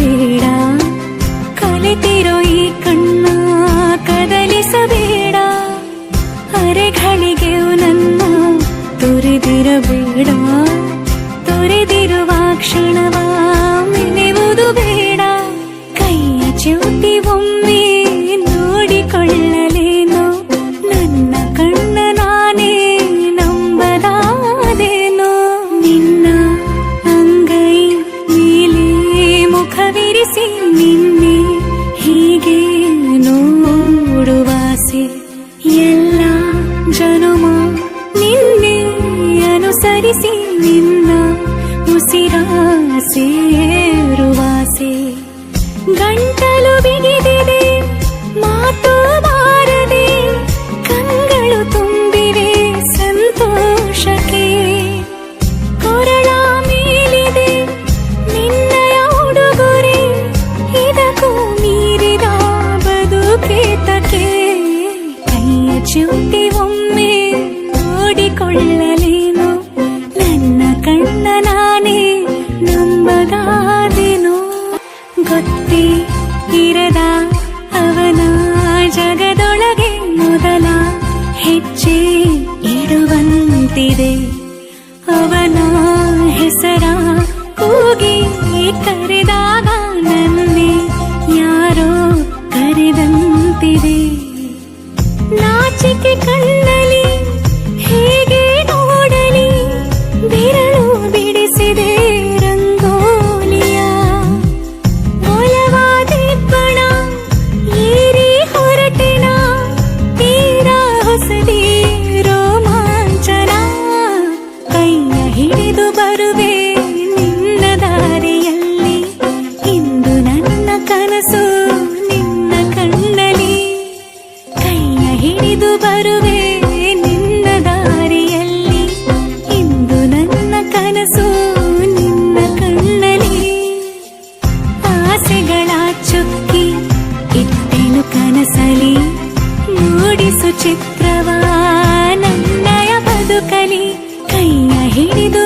ಬೇಡ, ಕಲಿತಿರೋ ಈ ಕಣ್ಣ ಕದಲಿಸಬೇಡ. ಅರೆಗಳಿಗೆಯೂ ನನ್ನ ತೊರೆದಿರಬೇಡ, ತೊರೆದಿರುವ ಕ್ಷಣವ ಮೆನೆಯುವುದು ಬೇಡ. ಕೈಯ ಚ್ಯುತಿ ಒಮ್ಮೆ ನೋಡಿಕೊಳ್ಳಲೇನೋ, ನನ್ನ ಕಣ್ಣ ನಾನೇ ನಂಬದಾದೇನೋ. ನಿನ್ನ ಅಂಗೈ ಮೇಲೆ ಮುಖವಿರಿಸಿ ನಿನ್ನೆ ಹೀಗೆ ನೋಡುವಾಸೆ. ಎಲ್ಲ ಜನುಮ ನಿನ್ನೆ ಅನುಸರಿಸಿ ನಿನ್ನ ಉಸಿರಾಸೇರುವಾಸೆ. ಗಂಟಲು ಬಿಗಿದಿದೆ ಮಾತು ಬಾರದೆ, ಕಂಗಳು ತುಂಬಿವೆ ಸಂತೋಷಕ್ಕೆ. ಕೊರಳ ಮೇಲಿದೆ ನಿನ್ನಯ ಉಡುಗೊರೆ, ಇದಕ್ಕೂ ಮೀರಿದ ಬದುಕೇತಕ್ಕೆ. ಕೈಯ ಚ್ಯುತಿ ಒಮ್ಮೆ ನೋಡಿಕೊಳ್ಳಲೇನು, ನನ್ನ ಕಣ್ಣ ನಾನೇ ನಂಬದಾದೆನೋ. ಗೊತ್ತೇ ಇರದ ಅವನ ಜಗದೊಳಗೆ ಮೊದಲ ಹೆಜ್ಜೆ ಇಡುವಂತಿದೆ. ಅವನ ಹೆಸರ ಕೂಗಿ ಕರೆದಾಗ ನನ್ನೇ ಯಾರೋ ಕರೆದಂತಿದೆ. ನಾಚಿಕೆ ಕಣ್ಣಲ್ಲಿ ಹೇಗೆ ನೋಡಲಿ, ಬೆರಳು ಬಿಡಿಸಿದೆ ರಂಗೋಲಿಯ. ಒಲವಾದಿ ಬಣ ಏರಿ ಹೊರಟಿನ, ತೀರಾ ಹೊಸದಿ ರೋಮಾಂಚನ. ಕೈಯ ಹಿಡಿದು ಬರುವೆ ನಿನ್ನ ದಾರಿಯಲ್ಲಿ, ಇಂದು ನನ್ನ ಕನಸು ನಿನ್ನ ಕಣ್ಣಲ್ಲಿ. ಕೈಯ ಹಿಡಿದು ಬರುವೆ ನಿನ್ನ ದಾರಿಯಲ್ಲಿ, ಇಂದು ನನ್ನ ಕನಸು ನಿನ್ನ ಕಣ್ಣಲ್ಲಿ. ಆಸೆಗಳ ಚುಕ್ಕಿ ಇಟ್ಟೆನು ಕನಸಲಿ, ಮೂಡಿಸು ಚಿತ್ರವ ನನ್ನಯ ಬದುಕಲಿ. ಕೈಯ ಹಿಡಿದು